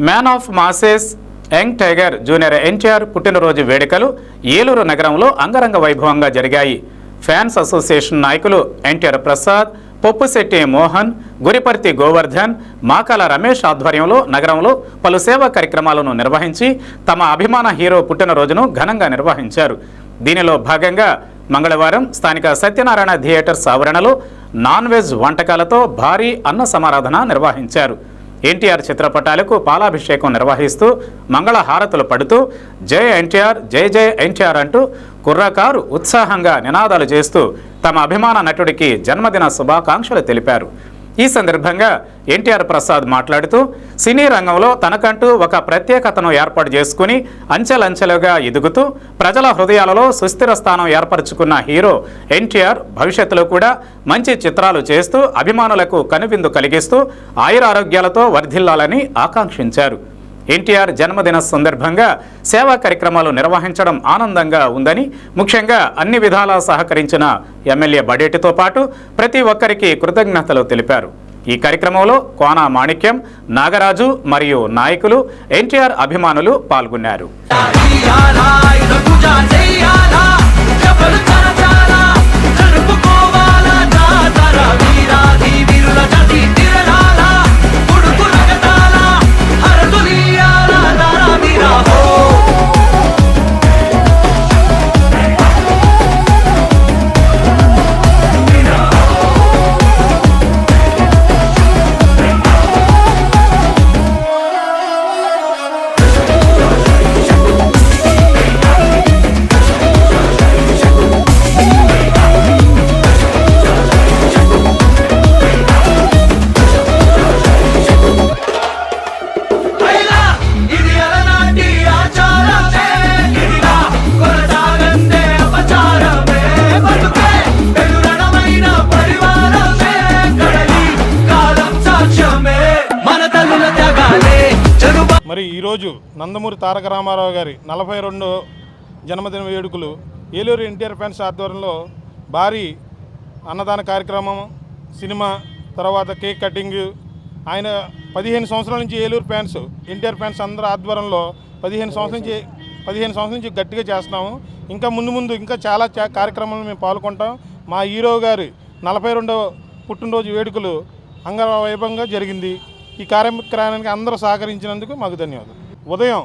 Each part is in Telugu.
Man of masses young tiger junior NTR పుట్టినరోజు వేడుకలు ఏలూరు నగరంలో అంగరంగ వైభవంగా జరిగాయి. ఫ్యాన్స్ అసోసియేషన్ నాయకులు ఎన్టీఆర్ ప్రసాద్, పొప్పుశెట్టి మోహన్, గురిపర్తి గోవర్ధన్, మాకాల రమేష్ ఆధ్వర్యంలో నగరంలో పలు సేవా కార్యక్రమాలను నిర్వహించి తమ అభిమాన హీరో పుట్టినరోజును ఘనంగా నిర్వహించారు. దీనిలో భాగంగా మంగళవారం స్థానిక సత్యనారాయణ థియేటర్స్ ఆవరణలో నాన్ వెజ్ వంటకాలతో భారీ అన్న సమారాధన నిర్వహించారు. ఎన్టీఆర్ చిత్రపటాలకు పాలాభిషేకం నిర్వహిస్తూ మంగళ హారతులు పడుతూ జై ఎన్టీఆర్, జై జై ఎన్టీఆర్ అంటూ కుర్రకారు ఉత్సాహంగా నినాదాలు చేస్తూ తమ అభిమాన నటుడికి జన్మదిన శుభాకాంక్షలు తెలిపారు. ఈ సందర్భంగా ఎన్టీఆర్ ప్రసాద్ మాట్లాడుతూ సినీ రంగంలో తనకంటూ ఒక ప్రత్యేకతను ఏర్పాటు చేసుకుని అంచెలంచెలుగా ఎదుగుతూ ప్రజల హృదయాలలో సుస్థిర స్థానం ఏర్పరచుకున్న హీరో ఎన్టీఆర్ భవిష్యత్తులో కూడా మంచి చిత్రాలు చేస్తూ అభిమానులకు కనువిందు కలిగిస్తూ ఆయురారోగ్యాలతో వర్ధిల్లాలని ఆకాంక్షించారు. ఎన్టీఆర్ జన్మదిన సందర్భంగా సేవా కార్యక్రమాలు నిర్వహించడం ఆనందంగా ఉందని, ముఖ్యంగా అన్ని విధాలా సహకరించిన ఎమ్మెల్యే బడేటితో పాటు ప్రతి ఒక్కరికి కృతజ్ఞతలు తెలిపారు. ఈ కార్యక్రమంలో కోన మాణిక్యం, నాగరాజు మరియు నాయకులు, ఎన్టీఆర్ అభిమానులు పాల్గొన్నారు. మరి ఈరోజు నందమూరి తారక రామారావు గారి 42వ జన్మదిన వేడుకలు ఏలూరు ఎన్టీఆర్ ఫ్యాన్స్ ఆధ్వర్యంలో భారీ అన్నదాన కార్యక్రమం, సినిమా, తర్వాత కేక్ కటింగ్. ఆయన 15 సంవత్సరాల నుంచి ఏలూరు ఫ్యాన్స్, ఎన్టీఆర్ ఫ్యాన్స్ అందరూ ఆధ్వర్యంలో 15 సంవత్సరాల నుంచి గట్టిగా చేస్తున్నాము. ఇంకా ముందు ఇంకా చాలా కార్యక్రమాలు మేము పాల్గొంటాం. మా హీరో గారి 42వ పుట్టినరోజు వేడుకలు అంగరంగ వైభవంగా జరిగింది. ఈ కార్యక్రమానికి అందరూ సహకరించినందుకు మాకు ధన్యవాదాలు. ఉదయం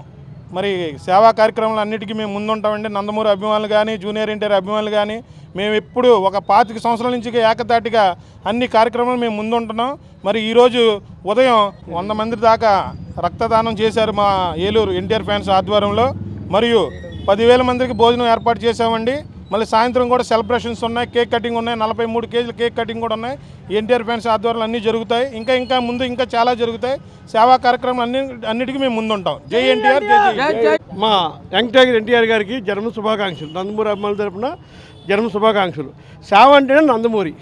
మరి సేవా కార్యక్రమాలు అన్నిటికీ మేము ముందుంటామండి. నందమూరి అభిమానులు కానీ, జూనియర్ ఎన్టీఆర్ అభిమానులు కానీ మేము ఎప్పుడు ఒక 25 సంవత్సరాల నుంచి ఏకతాటిగా అన్ని కార్యక్రమాలు మేము ముందుంటున్నాం. మరి ఈరోజు ఉదయం 100 మంది దాకా రక్తదానం చేశారు మా ఏలూరు ఎన్టీఆర్ ఫ్యాన్స్ ఆధ్వర్యంలో. మరియు 10,000 మందికి భోజనం ఏర్పాటు చేశామండి. మళ్ళీ సాయంత్రం కూడా సెలబ్రేషన్స్ ఉన్నాయి, కేక్ కటింగ్ ఉన్నాయి, 43 కేజీల కేక్ కటింగ్ కూడా ఉన్నాయి. ఎన్టీఆర్ ఫ్యాన్స్ ఆధ్వర్యంలో అన్నీ జరుగుతాయి. ఇంకా ముందు ఇంకా చాలా జరుగుతాయి. సేవా కార్యక్రమాలు అన్నిటికీ మేము ముందుంటాం. జై ఎన్టీఆర్, జై జై. మా యంగ్ టైగర్ ఎన్టీఆర్ గారికి జన్మ శుభాకాంక్షలు. నందమూరి అభిమానుల తరపున జన్మ శుభాకాంక్షలు. సేవ అంటేనే నందమూరి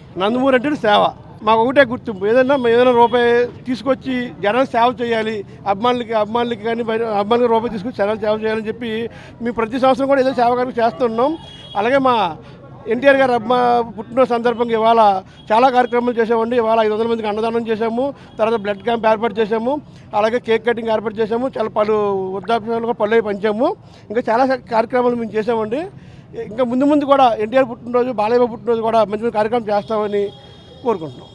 అంటే సేవ. మాకు ఒకటే గుర్తింపు, ఏదైనా రూపాయి తీసుకొచ్చి జనాలు సేవ చేయాలి, అభిమానులకి కానీ అభిమానులకి రూపాయి తీసుకొచ్చి జనాలు సేవ చేయాలని చెప్పి మేము ప్రతి సంవత్సరం కూడా ఏదో సేవ కార్యక్రమం చేస్తున్నాం. అలాగే మా ఎన్టీఆర్ గారు పుట్టినరోజు సందర్భంగా ఇవాళ చాలా కార్యక్రమాలు చేసామండి. ఇవాళ 500 మందికి అన్నదానం చేసాము, తర్వాత బ్లడ్ క్యాంప్ ఏర్పాటు చేసాము, అలాగే కేక్ కటింగ్ ఏర్పాటు చేసాము, చాలా పలు వృద్ధాప్యాలుగా పళ్ళు పంచాము. ఇంకా చాలా కార్యక్రమాలు మేము చేసామండి. ఇంకా ముందు కూడా ఎన్టీఆర్ పుట్టినరోజు, బాలయ్య పుట్టినరోజు కూడా మంచి కార్యక్రమం చేస్తామని కోరుకుంటున్నాం.